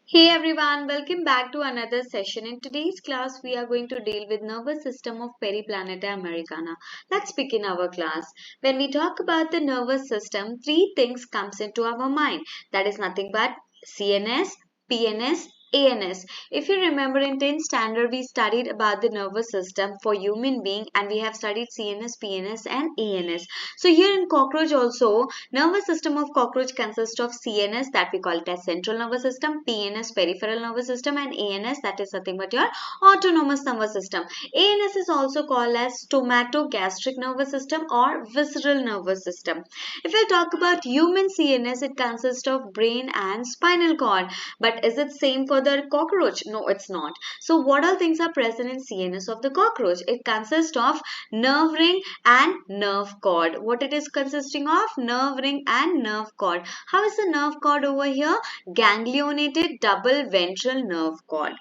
Hey everyone, welcome back to another session. In today's class, we are going to deal with nervous system of Periplaneta Americana. Let's begin our class. When we talk about the nervous system, three things comes into our mind. That is nothing but CNS, PNS, ANS. If you remember in 10th standard, we studied about the nervous system for human being and we have studied CNS, PNS and ANS. So here in cockroach also, nervous system of cockroach consists of CNS that we call it as central nervous system, PNS peripheral nervous system and ANS that is nothing but your autonomous nervous system. ANS is also called as stomatogastric nervous system or visceral nervous system. If we talk about human CNS, it consists of brain and spinal cord. But is it same for the cockroach? No, it's not. So what all things are present in CNS of the cockroach? It consists of nerve ring and nerve cord. What it is consisting of? Nerve ring and nerve cord. How is the nerve cord over here? Ganglionated double ventral nerve cord.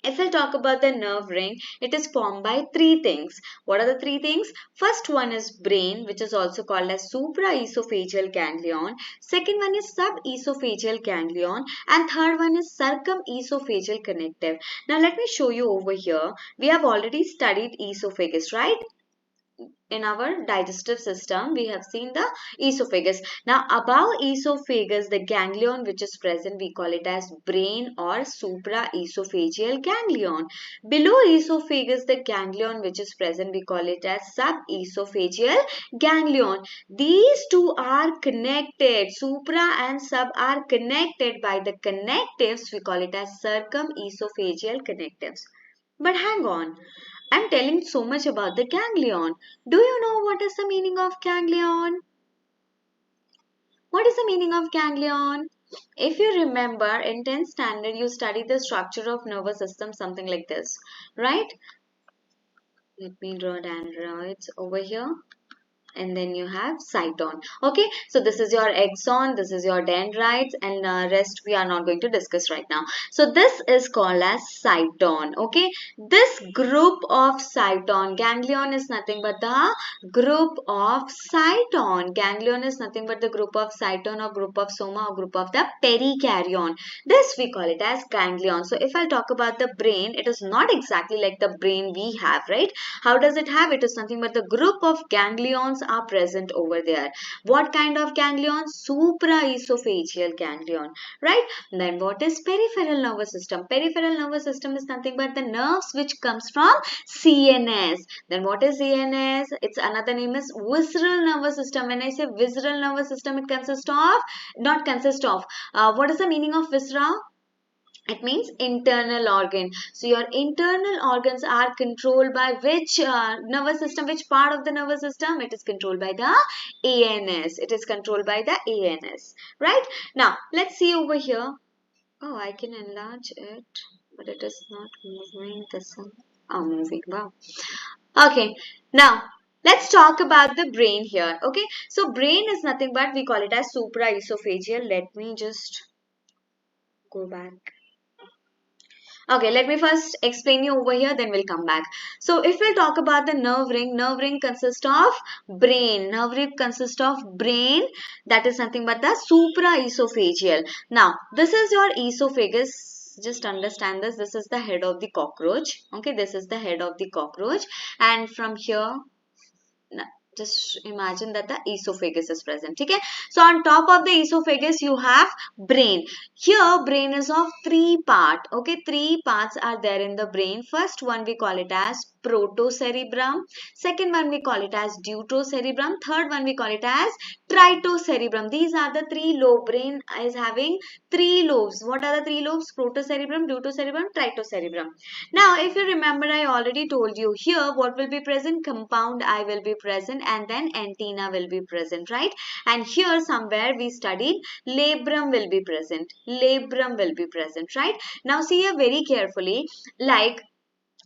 If I talk about the nerve ring, it is formed by three things. What are the three things? First one is brain, which is also called as supraesophageal ganglion. Second one is subesophageal ganglion. And third one is circumesophageal connective. Now let me show you over here. We have already studied esophagus, right? In our digestive system, we have seen the esophagus. Now above esophagus, the ganglion which is present, we call it as brain or supraesophageal ganglion. Below esophagus, the ganglion which is present, we call it as subesophageal ganglion. These two are connected. Supra and sub are connected by the connectives, we call it as circumesophageal connectives. But hang on, I'm telling so much about the ganglion. Do you know what is the meaning of ganglion? What is the meaning of ganglion? If you remember in 10th standard, you studied the structure of nervous system, something like this, right? Let me draw dendrites over here. And then you have cyton. Okay, so this is your axon, this is your dendrites, and rest we are not going to discuss right now. So this is called as cyton. Okay, this group of cyton, ganglion is nothing but the group of cyton. Ganglion is nothing but the group of cyton or group of soma or group of the perikaryon. This we call it as ganglion. So if I talk about the brain, it is not exactly like the brain we have, right? How does it have? It is nothing but the group of ganglions are present over there. What kind of ganglion? Supraesophageal ganglion, right? Then what is peripheral nervous system? Peripheral nervous system is nothing but the nerves which comes from CNS. Then what is CNS? Its another name is visceral nervous system. When I say visceral nervous system, it consists of, not consist of. What is the meaning of viscera? It means internal organ. So your internal organs are controlled by which nervous system, which part of the nervous system? It is controlled by the ANS. It is controlled by the ANS. Right? Now, let's see over here. Oh, I can enlarge it, but it is not moving. Moving. Wow. Okay. Now, let's talk about the brain here. Okay. So, brain is nothing but we call it as supraesophageal. Let me just go back. Okay, let me first explain you over here, then we'll come back. So, if we'll talk about the nerve ring consists of brain. Nerve ring consists of brain, that is nothing but the supraesophageal. Now, this is your esophagus. Just understand this. This is the head of the cockroach. Okay, this is the head of the cockroach. And from here, just imagine that the esophagus is present. Okay, so on top of the esophagus you have brain. Here brain is of three parts. Okay, three parts are there in the brain. First one we call it as protocerebrum, second one we call it as deuterocerebrum, third one we call it as tritocerebrum. These are the three lobes. Brain is having three lobes. What are the three lobes? Protocerebrum, deuterocerebrum, tritocerebrum. Now if you remember, I already told you here what will be present. Compound eye will be present and then antenna will be present, right? And here somewhere we studied labrum will be present. Labrum will be present, right? Now see here very carefully, like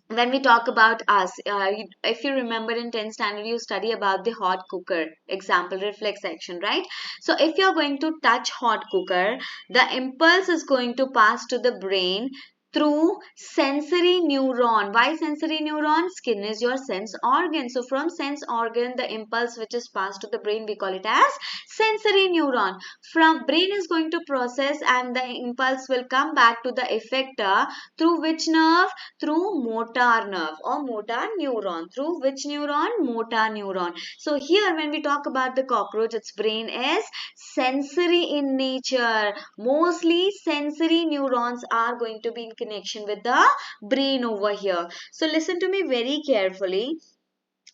when we talk about us, if you remember in 10th standard, you study about the hot cooker, example reflex action, right? So if you're going to touch hot cooker, the impulse is going to pass to the brain through sensory neuron. Why sensory neuron? Skin is your sense organ. So from sense organ, the impulse which is passed to the brain, we call it as sensory neuron. From brain is going to process and the impulse will come back to the effector through which nerve? Through motor nerve or motor neuron. Through which neuron? Motor neuron. So here when we talk about the cockroach, its brain is sensory in nature. Mostly sensory neurons are going to be in connection with the brain over here. So listen to me very carefully.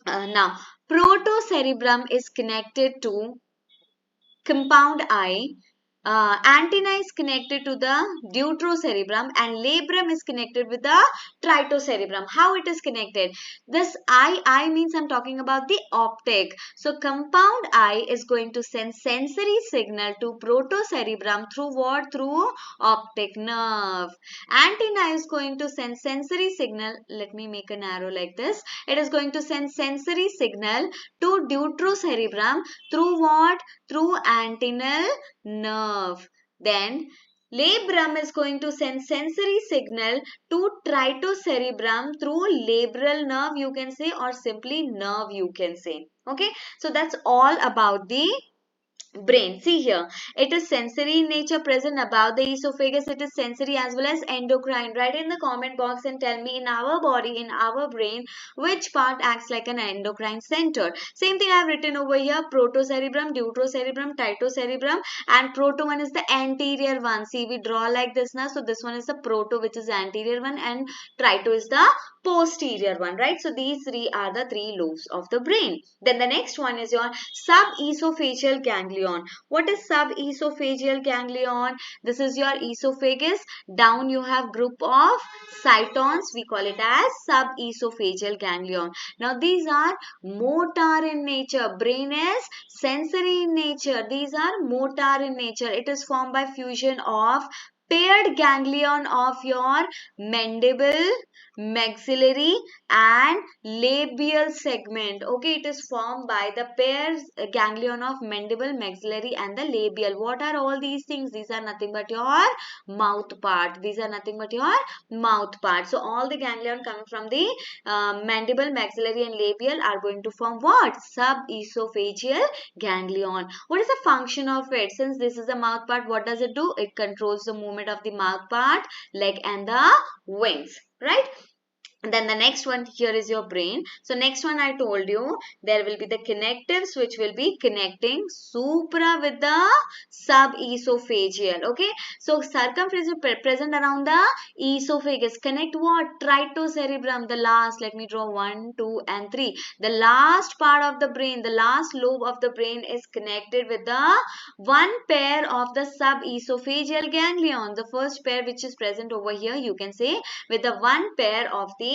Now, protocerebrum is connected to compound eye. Antenna is connected to the deuterocerebrum and labrum is connected with the tritocerebrum. How it is connected? This eye means I'm talking about the optic. So compound eye is going to send sensory signal to protocerebrum through what? Through optic nerve. Antenna is going to send sensory signal. Let me make an arrow like this. It is going to send sensory signal to deuterocerebrum through what? Through antennal nerve. Then labrum is going to send sensory signal to tritocerebrum through labral nerve, you can say, or simply nerve, you can say. Okay, so that's all about the brain. See here, it is sensory in nature, present above the esophagus. It is sensory as well as endocrine. Write in the comment box and tell me, in our body, in our brain, which part acts like an endocrine center. Same thing I have written over here: protocerebrum, deuterocerebrum, tritocerebrum, and proto one is the anterior one. See, we draw like this now. So this one is the proto, which is anterior one, and trito is the posterior one, right? So these three are the three lobes of the brain. Then the next one is your subesophageal ganglion. What is subesophageal ganglion? This is your esophagus. Down you have group of cytons. We call it as subesophageal ganglion. Now these are motor in nature. Brain is sensory in nature. These are motor in nature. It is formed by fusion of paired ganglion of your mandible, maxillary and labial segment. Okay, it is formed by the pairs ganglion of mandible, maxillary and the labial. What are all these things? These are nothing but your mouth part. These are nothing but your mouth part. So all the ganglion coming from the mandible, maxillary and labial are going to form what? Subesophageal ganglion. What is the function of it? Since this is the mouth part, what does it do? It controls the movement of the mouth part, leg and the wings, right? Then the next one here is your brain. So next one I told you, there will be the connectives which will be connecting supra with the subesophageal. Okay, so circumference present around the esophagus. Connect what? Tritocerebrum, the last. Let me draw 1, 2 and 3. The last part of the brain, the last lobe of the brain is connected with the one pair of the subesophageal ganglion. The first pair which is present over here, you can say, with the one pair of the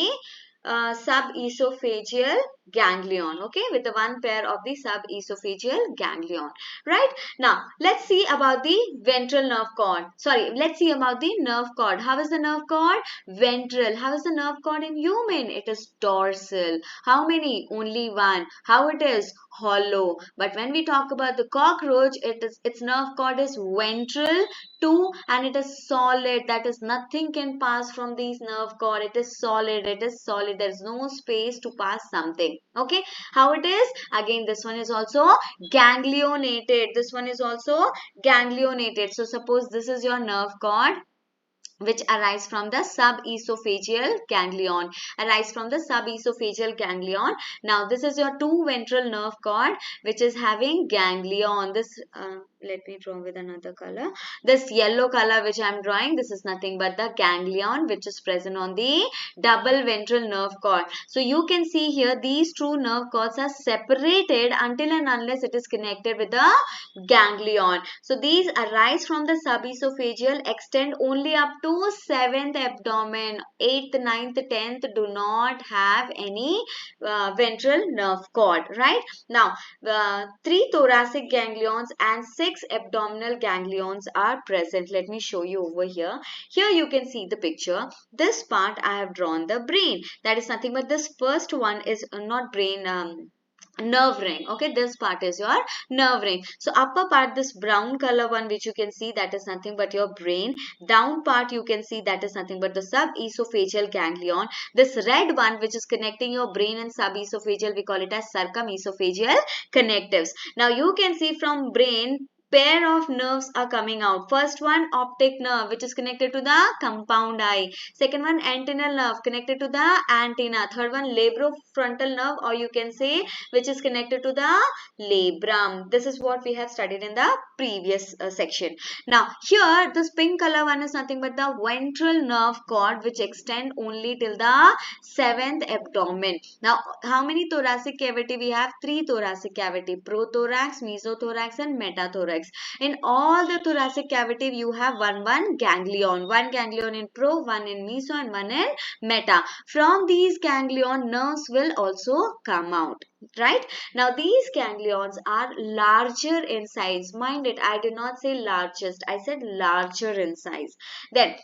subesophageal ganglion. Okay, with the one pair of the subesophageal ganglion. Right, now let's see about the ventral nerve cord. Sorry, let's see about the nerve cord. How is the nerve cord? Ventral. How is the nerve cord in human? It is dorsal. How many? Only one. How it is? Hollow. But when we talk about the cockroach, its nerve cord is ventral too, and it is solid. That is, nothing can pass from these nerve cord. It is solid. It is solid. There is no space to pass something. Okay, how it is? Again, this one is also ganglionated. This one is also ganglionated. So suppose this is your nerve cord, which arise from the subesophageal ganglion. Arise from the subesophageal ganglion. Now this is your two ventral nerve cord which is having ganglion. This let me draw with another color. This yellow color which I am drawing, this is nothing but the ganglion which is present on the double ventral nerve cord. So you can see here these two nerve cords are separated until and unless it is connected with the ganglion. So these arise from the subesophageal, extend only up to 7th abdomen. 8th, 9th, 10th do not have any ventral nerve cord, right? Now 3 thoracic ganglions and 6 abdominal ganglions are present. Let me show you over here. Here you can see the picture. This part I have drawn the brain. That is nothing but this first one is not brain. nerve ring. Okay, this part is your nerve ring. So upper part, this brown color one which you can see, that is nothing but your brain. Down part you can see, that is nothing but the subesophageal ganglion. This red one which is connecting your brain and subesophageal, we call it as circumesophageal connectives. Now you can see from brain pair of nerves are coming out. First one, optic nerve, which is connected to the compound eye. Second one, antennal nerve, connected to the antenna. Third one, labrofrontal nerve, or you can say which is connected to the labrum. This is what we have studied in the previous section. Now here this pink color one is nothing but the ventral nerve cord, which extend only till the seventh abdomen. Now how many thoracic cavity we have? Three thoracic cavity: prothorax, mesothorax and metathorax. In all the thoracic cavity you have one ganglion. One ganglion in pro, one in meso and one in meta. From these ganglion nerves will also come out. Right? Now these ganglions are larger in size. Mind it, I did not say largest, I said larger in size. Then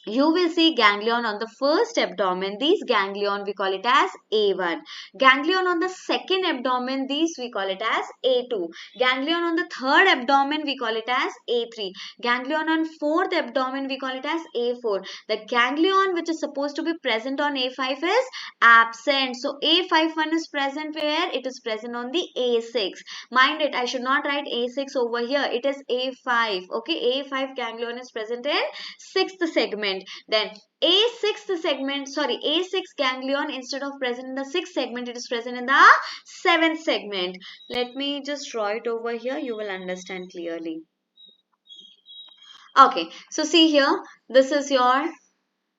you will see ganglion on the first abdomen. These ganglion we call it as A1. Ganglion on the second abdomen, these we call it as A2. Ganglion on the third abdomen we call it as A3. Ganglion on fourth abdomen we call it as A4. The ganglion which is supposed to be present on A5 is absent. So A5 one is present where? It is present on the A6. Mind it, I should not write A6 over here. It is A5. Okay, A5 ganglion is present in sixth segment. Then A6 ganglion, instead of present in the sixth segment, it is present in the seventh segment. Let me just draw it over here. You will understand clearly. Okay, so see here, this is your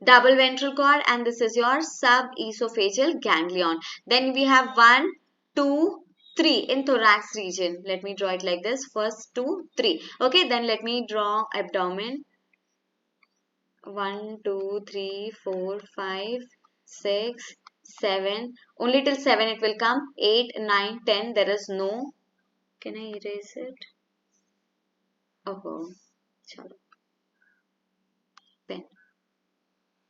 double ventral cord and this is your subesophageal ganglion. Then we have 1, 2, 3 in thorax region. Let me draw it like this. First 2, 3. Okay, then let me draw abdomen. 1, 2, 3, 4, 5, 6, 7. Only till 7 it will come. 8, 9, 10. There is no. Can I erase it? Oh, chalo. Pen.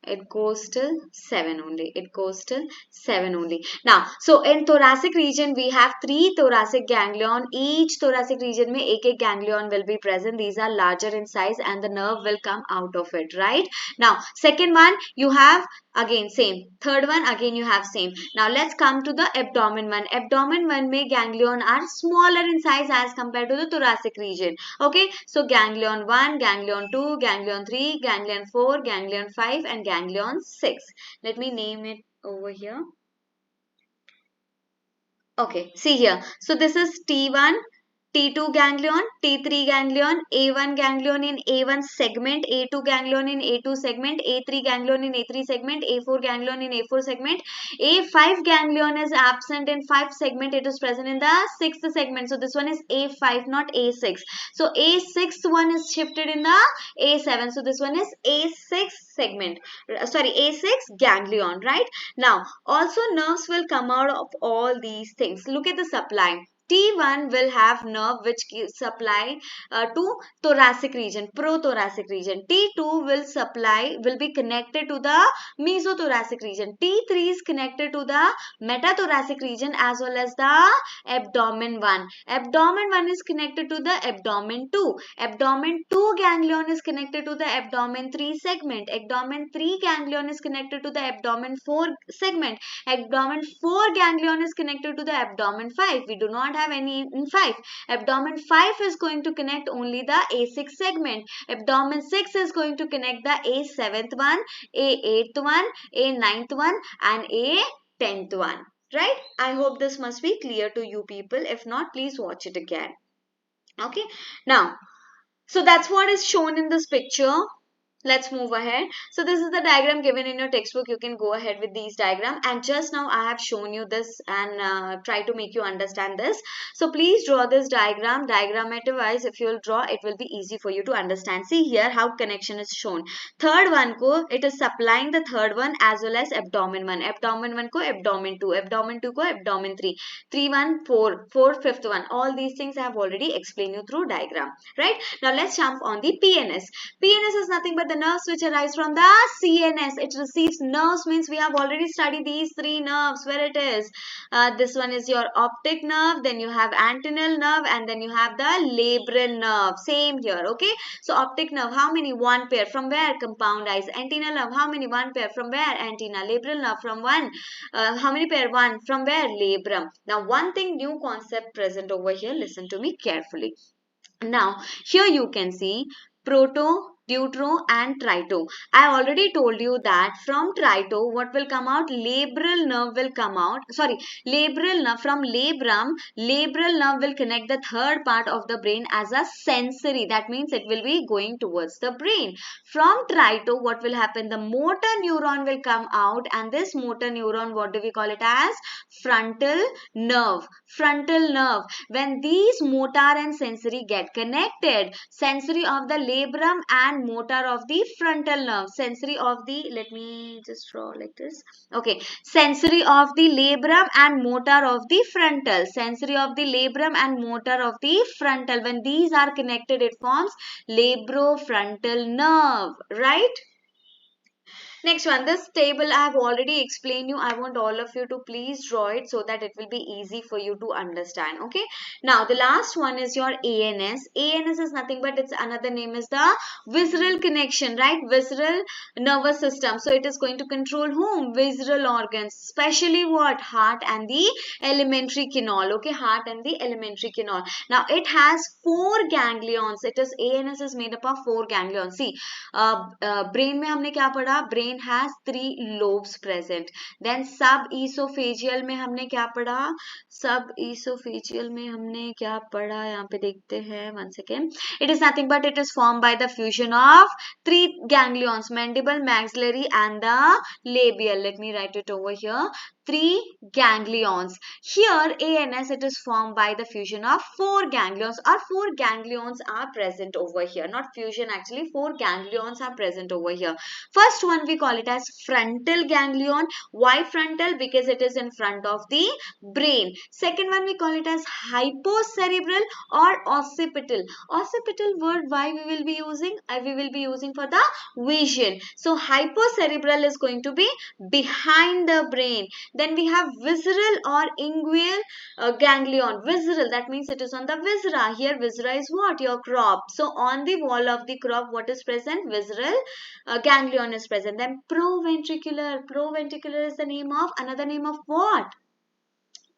It goes till 7 only. It goes till 7 only. Now, so in thoracic region, we have 3 thoracic ganglion. Each thoracic region में एक ganglion will be present. These are larger in size and the nerve will come out of it, right? Now, second one, you have again same. Third one, again you have same. Now, let's come to the abdomen one. Abdomen one में ganglion are smaller in size as compared to the thoracic region. Okay, so ganglion 1, ganglion 2, ganglion 3, ganglion 4, ganglion 5 and ganglion 6. Let me name it over here. Okay, see here. So this is T1, T2 ganglion, T3 ganglion, A1 ganglion in A1 segment, A2 ganglion in A2 segment, A3 ganglion in A3 segment, A4 ganglion in A4 segment. A5 ganglion is absent in 5 segment. It is present in the 6th segment. So this one is A5, not A6. So A6 one is shifted in the A7. So this one is A6 segment. Sorry, A6 ganglion, right? Now, also nerves will come out of all these things. Look at the supply. T1 will have nerve which gives supply to thoracic region, prothoracic region. T2 will be connected to the mesothoracic region. T3 is connected to the metathoracic region as well as the abdomen 1. Abdomen 1 is connected to the abdomen 2. Abdomen 2 ganglion is connected to the abdomen 3 segment. Abdomen 3 ganglion is connected to the abdomen 4 segment. Abdomen 4 ganglion is connected to the abdomen 5. We do not have any in 5. Abdomen 5 is going to connect only the A6 segment. Abdomen 6 is going to connect the A7th one, A8th one, A9th one and A10th one. Right? I hope this must be clear to you people. If not, please watch it again. Okay. Now, so that's what is shown in this picture. Let's move ahead. So this is the diagram given in your textbook. You can go ahead with these diagram. And just now I have shown you this and try to make you understand this. So please draw this diagram. Diagrammatic wise, if you will draw, it will be easy for you to understand. See here how connection is shown. Third one ko, it is supplying the third one as well as abdomen 1. Abdomen 1 ko abdomen 2. Abdomen 2 ko abdomen 3. 3, 1, 4. 4, fifth one. All these things I have already explained you through diagram. Right? Now let's jump on the PNS. PNS is nothing but the the nerves which arise from the CNS. It receives nerves, means we have already studied these three nerves, where it is. This one is your optic nerve, then you have antennal nerve, and then you have the labral nerve. Same here, okay? So optic nerve, how many? One pair. From where? Compound eyes. Antennal nerve, how many? One pair. From where? Antenna. Labral nerve, from one. How many pair? One. From where? Labrum. Now one thing, new concept present over here. Listen to me carefully. Now, here you can see proto, deutero and trito. I already told you that from trito, what will come out? Labral nerve will come out. Sorry, labral nerve. From labrum, labral nerve will connect the third part of the brain as a sensory. That means it will be going towards the brain. From trito, what will happen? The motor neuron will come out, and this motor neuron, what do we call it as? Frontal nerve. Frontal nerve. When these motor and sensory get connected, sensory of the labrum and motor of the frontal nerve, sensory of the, let me just draw like this, okay, sensory of the labrum and motor of the frontal, sensory of the labrum and motor of the frontal, when these are connected, it forms labrofrontal nerve, right? Next one, this table I have already explained you. I want all of you to please draw it so that it will be easy for you to understand. Okay. Now the last one is your ANS. ANS is nothing but its another name is the visceral connection, right? Visceral nervous system. So it is going to control whom? Visceral organs, especially what? Heart and the alimentary canal. Okay, heart and the alimentary canal. Now it has 4 ganglions. It is ANS is made up of 4 ganglions. See, brain में हमने क्या पढ़ा? Brain has 3 lobes present. Then sub-esophageal में हमने क्या पढ़ा? Sub-esophageal में हमने क्या पढ़ा? यहाँ पे देखते हैं. One second. It is nothing but it is formed by the fusion of 3 ganglions: mandible, maxillary, and the labial. Let me write it over here. 3 ganglions. Here ANS, it is formed by the fusion of 4 ganglions, or 4 ganglions are present over here. Not fusion, actually 4 ganglions are present over here. First one we call it as frontal ganglion. Why frontal? Because it is in front of the brain. Second one we call it as hypocerebral or occipital. Occipital word why we will be using? We will be using for the vision. So hypocerebral is going to be behind the brain. Then we have visceral or inguinal ganglion. Visceral, that means it is on the viscera. Here viscera is what? Your crop. So on the wall of the crop, what is present? Visceral ganglion is present. Then proventricular. Proventricular is the name of, another name of what?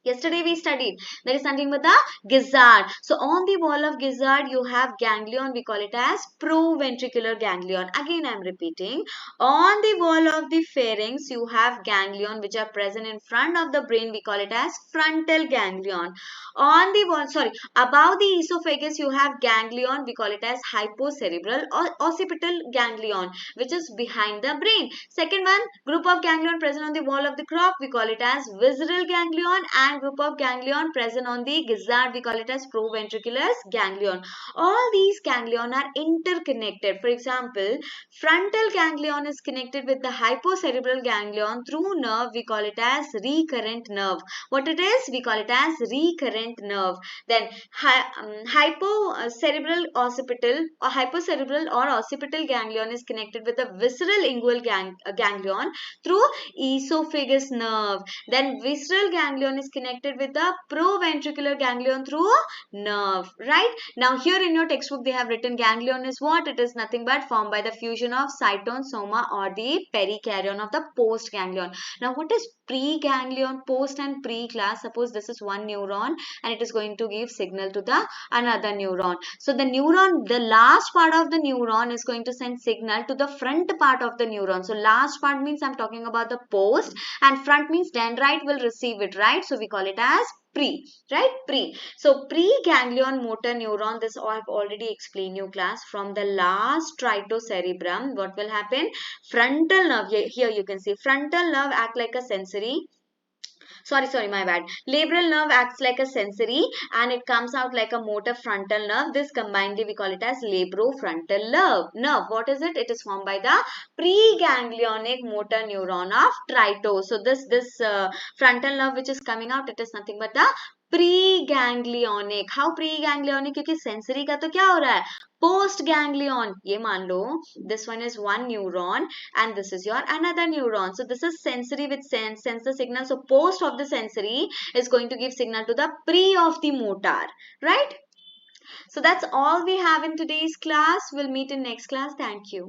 Yesterday we studied. There is something with the gizzard. So on the wall of gizzard you have ganglion. We call it as proventricular ganglion. Again I am repeating. On the wall of the pharynx you have ganglion which are present in front of the brain. We call it as frontal ganglion. On the wall, sorry, above the esophagus you have ganglion. We call it as hypocerebral or occipital ganglion which is behind the brain. Second one, group of ganglion present on the wall of the crop. We call it as visceral ganglion, and group of ganglion present on the gizzard, we call it as proventricular ganglion. All these ganglion are interconnected. For example, frontal ganglion is connected with the hypocerebral ganglion through nerve. We call it as recurrent nerve. What it is? We call it as recurrent nerve. Then hypocerebral occipital or hypocerebral or occipital ganglion is connected with the visceral inguinal ganglion through esophagus nerve. Then visceral ganglion is connected with the proventricular ganglion through nerve, right? Now here in your textbook they have written ganglion is what? It is nothing but formed by the fusion of cytosoma, soma or the perikaryon of the post ganglion. Now what is preganglion, post and pre class? Suppose this is one neuron and it is going to give signal to the another neuron. So the neuron, the last part of the neuron is going to send signal to the front part of the neuron. So last part means I'm talking about the post, and front means dendrite will receive it, right? So we call it as pre, right? Pre. So preganglion motor neuron, this I have already explained you class. From the last tritocerebrum, what will happen? Frontal nerve, here you can see frontal nerve act like a sensory. Sorry, my bad. Labral nerve acts like a sensory and it comes out like a motor frontal nerve. This combinedly we call it as labrofrontal nerve. What is it? It is formed by the preganglionic motor neuron of trito. So this frontal nerve which is coming out, it is nothing but the pre-ganglionic. How pre-ganglionic? क्योंकि sensory का तो क्या हो रहा है, post ganglion. ये मान लो this one is one neuron and this is your another neuron. So this is sensory with sensor signal. So post of the sensory is going to give signal to the pre of the motor, right? So that's all we have in today's class. We'll meet in next class. Thank you.